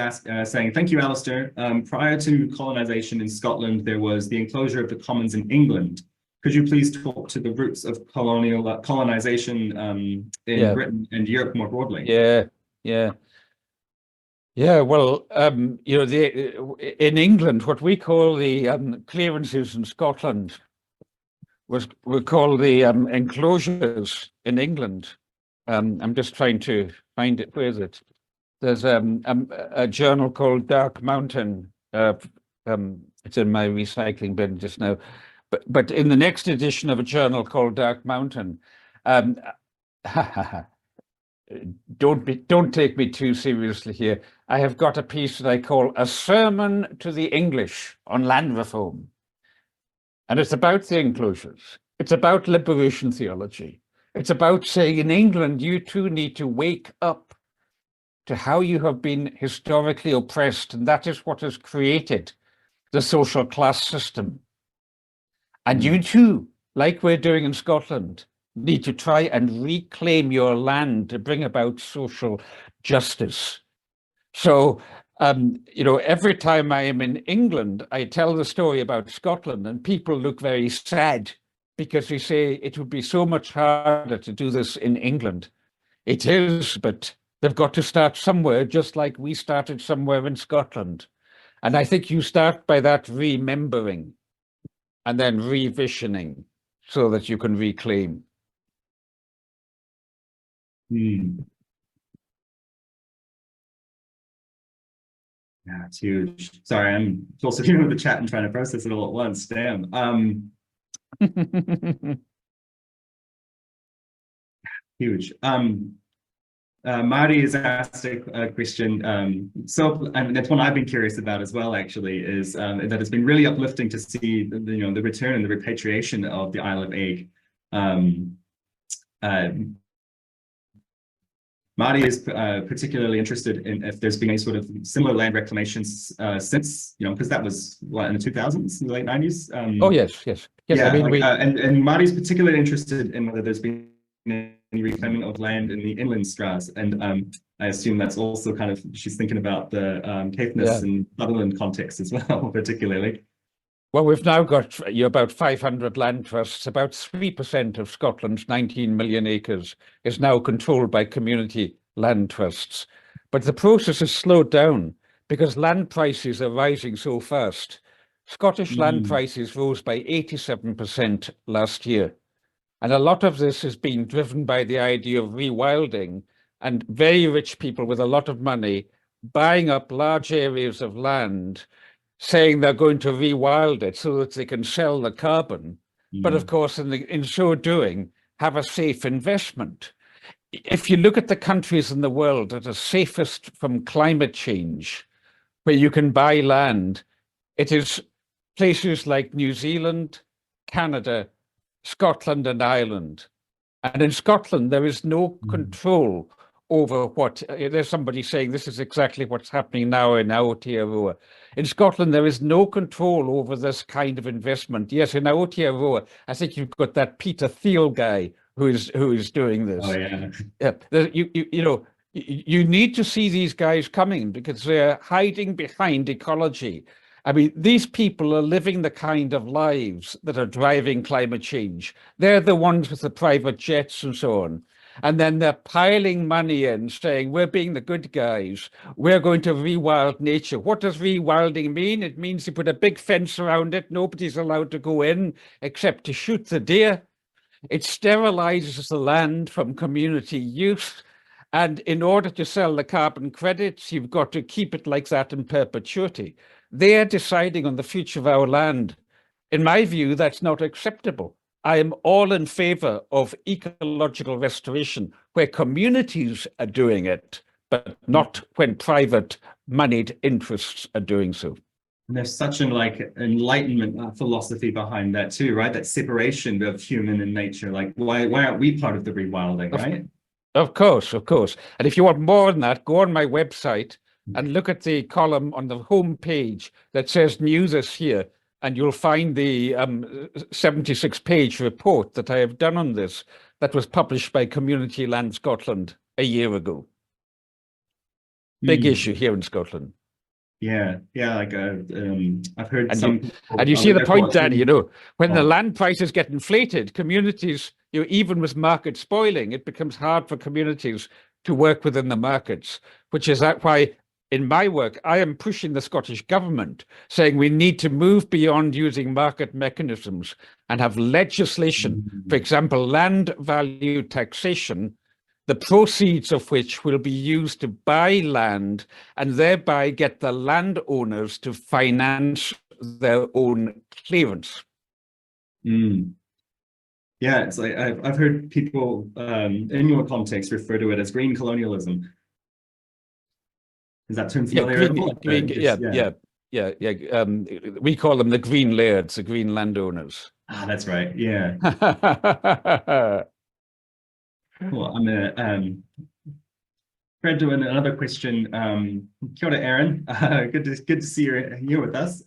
saying, thank you, Alistair. Prior to colonization in Scotland, there was the enclosure of the Commons in England. Could you please talk to the roots of colonization in Britain and Europe more broadly? Yeah, well, you know, in England, what we call the clearances in Scotland were called the enclosures in England. I'm just trying to find it. Where is it? There's a journal called Dark Mountain. It's in my recycling bin just now. But in the next edition of a journal called Dark Mountain, don't take me too seriously here. I have got a piece that I call A Sermon to the English on Land Reform. And it's about the enclosures. It's about liberation theology. It's about saying in England, you too need to wake up to how you have been historically oppressed. And that is what has created the social class system. And you too, like we're doing in Scotland, need to try and reclaim your land to bring about social justice. So, you know, every time I am in England, I tell the story about Scotland and people look very sad because they say it would be so much harder to do this in England. It is, but they've got to start somewhere, just like we started somewhere in Scotland. And I think you start by that remembering and then revisioning so that you can reclaim. Yeah, it's huge. Sorry, I'm also dealing with the chat and trying to process it all at once. Damn. Huge. Marty has asked a question. So, and that's one I've been curious about as well, actually, is that it's been really uplifting to see the return and the repatriation of the Isle of Eigg. Marty is particularly interested in if there's been any sort of similar land reclamations since, because that was what, in the 2000s, in the late 90s. Oh yes. Yeah, I mean, and Marty's particularly interested in whether there's been any reclaiming of land in the inland straths, and I assume that's also kind of, she's thinking about the Caithness and Sutherland context as well, particularly. Well, we've now got about 500 land trusts. About 3% of Scotland's 19 million acres is now controlled by community land trusts. But the process has slowed down because land prices are rising so fast. Scottish land prices rose by 87% last year. And a lot of this has been driven by the idea of rewilding and very rich people with a lot of money buying up large areas of land, saying they're going to rewild it so that they can sell the carbon, but of course in so doing have a safe investment. If you look at the countries in the world that are safest from climate change, where you can buy land, it is places like New Zealand, Canada, Scotland and Ireland. And in Scotland, there is no control over what, there's somebody saying this is exactly what's happening now in Aotearoa. In Scotland, there is no control over this kind of investment. Yes, in Aotearoa, I think you've got that Peter Thiel guy who is doing this. Oh yeah. You need to see these guys coming because they're hiding behind ecology. I mean, these people are living the kind of lives that are driving climate change. They're the ones with the private jets and so on. And then they're piling money in, saying, we're being the good guys. We're going to rewild nature. What does rewilding mean? It means you put a big fence around it. Nobody's allowed to go in except to shoot the deer. It sterilizes the land from community use. And in order to sell the carbon credits, you've got to keep it like that in perpetuity. They're deciding on the future of our land. In my view, that's not acceptable. I am all in favor of ecological restoration where communities are doing it, but not when private moneyed interests are doing so. And there's such an enlightenment philosophy behind that too, right? That separation of human and nature. Like, why aren't we part of the rewilding, right? Of course. And if you want more than that, go on my website and look at the column on the home page that says New this year, and you'll find the 76-page report that I have done on this that was published by Community Land Scotland a year ago. Big Mm. issue here in Scotland. Yeah, like I've heard And some you, people. and you see the therefore, point, Danny, you know, when the oh, land prices get inflated, communities, you know, even with market spoiling, it becomes hard for communities to work within the markets, which is that why in my work, I am pushing the Scottish government, saying we need to move beyond using market mechanisms and have legislation, for example, land value taxation, the proceeds of which will be used to buy land and thereby get the landowners to finance their own clearance. mm. Yeah, it's like I've heard people in your context refer to it as green colonialism. Is that term Yeah, familiar at green, all? green, yeah. We call them the green lairds, the green landowners. Ah, that's right. Yeah. Well, I'm a Fred doing another question. Kia ora, Aaron. Good to see you here with us.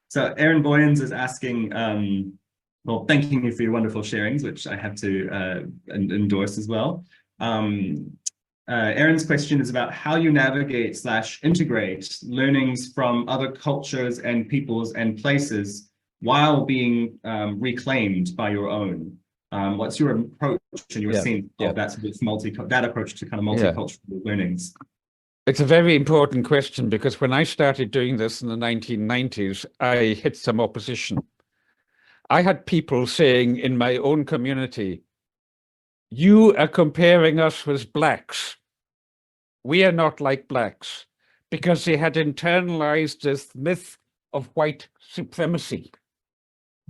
So Aaron Boyens is asking, well, thanking you for your wonderful sharings, which I have to endorse as well. Aaron's question is about how you navigate / integrate learnings from other cultures and peoples and places while being reclaimed by your own. What's your approach and your sense of that sort of that approach to kind of multicultural learnings? It's a very important question because when I started doing this in the 1990s, I hit some opposition. I had people saying in my own community, you are comparing us with blacks. We are not like blacks, because they had internalized this myth of white supremacy,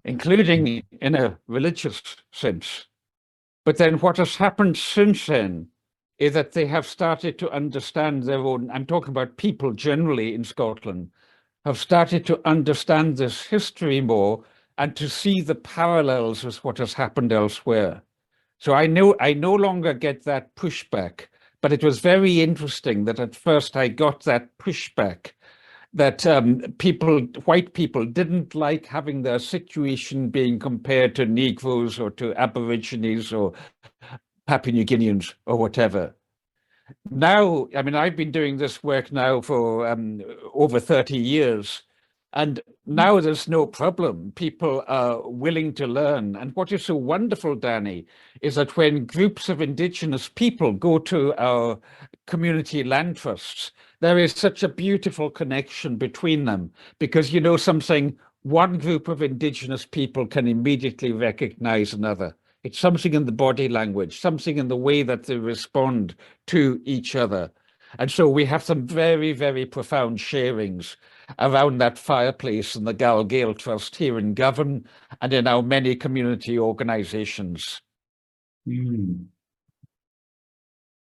including in a religious sense. But then what has happened since then is that they have started to understand their own, I'm talking about people generally in Scotland, have started to understand this history more and to see the parallels with what has happened elsewhere. So I no longer get that pushback, but it was very interesting that at first I got that pushback that white people didn't like having their situation being compared to Negroes or to Aborigines or Papua New Guineans or whatever. Now, I mean, I've been doing this work now for over 30 years, and now there's no problem. People are willing to learn. And what is so wonderful, Danny, is that when groups of Indigenous people go to our community land trusts, there is such a beautiful connection between them because, you know, something, one group of Indigenous people can immediately recognize another. It's something in the body language, something in the way that they respond to each other. And so we have some very, very profound sharings around that fireplace in the Gal Gael Trust here in Govan and in our many community organizations. Mm.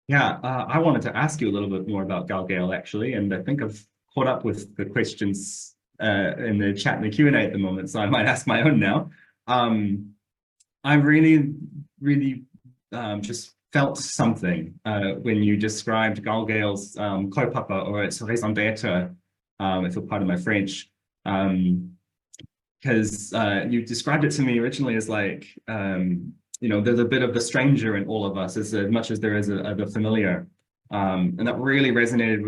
Yeah, I wanted to ask you a little bit more about Gal Gael actually, and I think I've caught up with the questions in the chat and the Q&A at the moment, so I might ask my own now. I really just felt something when you described Gal Gael's kaupapa or its raison d'etre, if you'll pardon my French, because you described it to me originally as like, you know, there's a bit of the stranger in all of us as much as there is a familiar. And that really resonated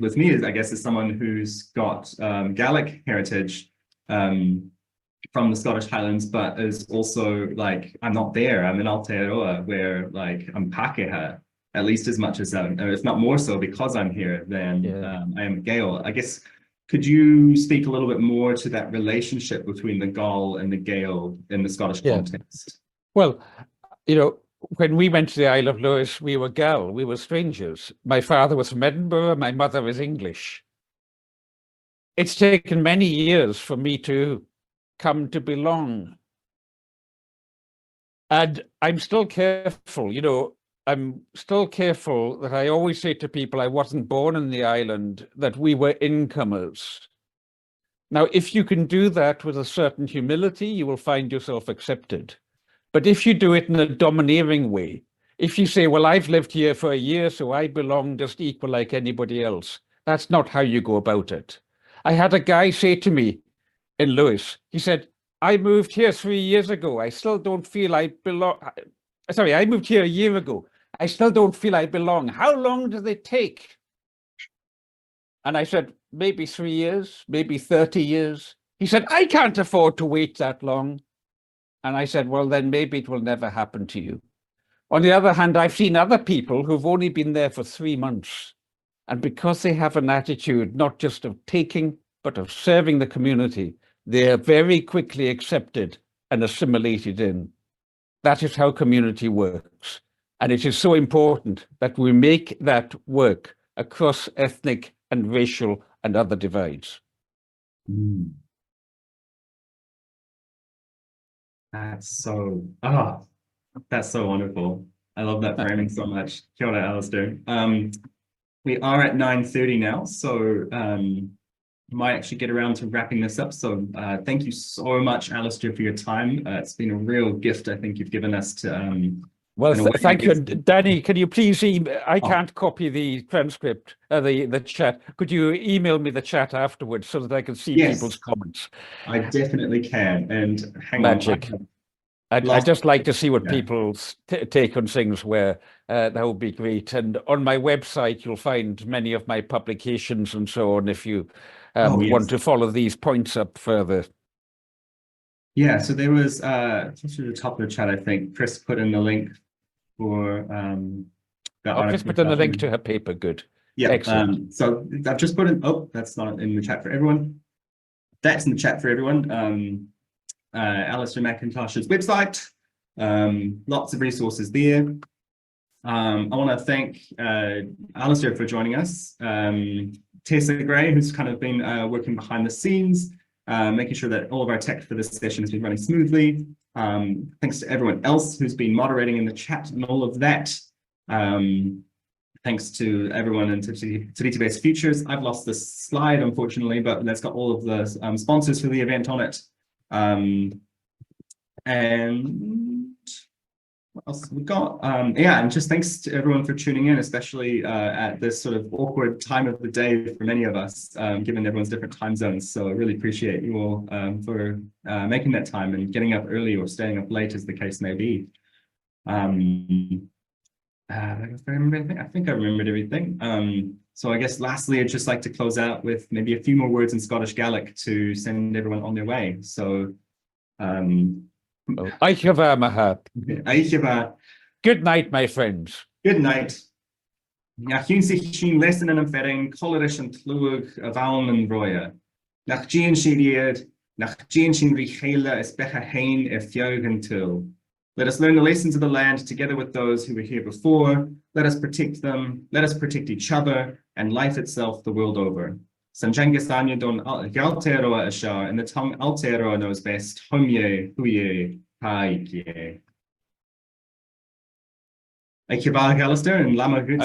with me, I guess, as someone who's got Gaelic heritage from the Scottish Highlands, but is also like, I'm not there, I'm in Aotearoa, where like I'm Pākehā, at least as much as, if not more so, because I'm here, then I am Gael. I guess, could you speak a little bit more to that relationship between the Gael and the Gael in the Scottish context? Well, you know, when we went to the Isle of Lewis, we were Gael, we were strangers. My father was from Edinburgh, my mother was English. It's taken many years for me to come to belong. And I'm still careful, you know, I'm still careful that I always say to people I wasn't born in the island, that we were incomers. Now, if you can do that with a certain humility, you will find yourself accepted. But if you do it in a domineering way, if you say, well, I've lived here for a year, so I belong just equal like anybody else, that's not how you go about it. I had a guy say to me in Lewis, he said, I moved here 3 years ago. I still don't feel I belong. Sorry, I moved here a year ago. I still don't feel I belong. How long does it take And I said, maybe 3 years, maybe 30 years. He said, I can't afford to wait that long. And I said, well, then maybe it will never happen to you. On the other hand, I've seen other people who've only been there for 3 months. And because they have an attitude, not just of taking, but of serving the community, they are very quickly accepted and assimilated in. That is how community works. And it is so important that we make that work across ethnic and racial and other divides. Mm. That's so wonderful. I love that framing so much. Kia ora, Alistair. We are at 9:30 now, so might actually get around to wrapping this up. So thank you so much, Alistair, for your time. It's been a real gift, I think, you've given us to well, thank you. Danny, can you please I can't copy the transcript, the chat. Could you email me the chat afterwards so that I can see people's comments? I definitely can. And hang Magic. on. I'd just like to see what people's take on things were. That would be great. And on my website, you'll find many of my publications and so on if you want to follow these points up further. Yeah, so there was, just to the top of the chat, I think, Chris put in the link for Chris put in the link to her paper, good. Yeah, excellent. So I've just put in, that's not in the chat for everyone. That's in the chat for everyone. Alistair McIntosh's website, lots of resources there. I want to thank Alistair for joining us. Tessa Gray, who's kind of been working behind the scenes, making sure that all of our tech for this session has been running smoothly. Thanks to everyone else who's been moderating in the chat and all of that. Thanks to everyone in Te Reti Based Futures. I've lost this slide, unfortunately, but that's got all of the sponsors for the event on it. And what else have we got? Yeah, and just thanks to everyone for tuning in, especially at this sort of awkward time of the day for many of us, given everyone's different time zones. So I really appreciate you all for making that time and getting up early or staying up late, as the case may be. I think I remembered everything. So I guess lastly, I'd just like to close out with maybe a few more words in Scottish Gaelic to send everyone on their way. So Aichava Maha. Good night, my friends. Good night. Nach jyn sich sin lesson and ferring, colorish and tlwg, a vawn and roya. Nach jyn shiriad, nach jyn sin richela es becha hain e fiog and til. Let us learn the lessons of the land together with those who were here before. Let us protect them. Let us protect each other and life itself the world over. Sanjanga don Galteroa Ashar, and the tongue Aotearoa knows best. Humye, Huye, Haike. Aikiva Alistair and Lama Good.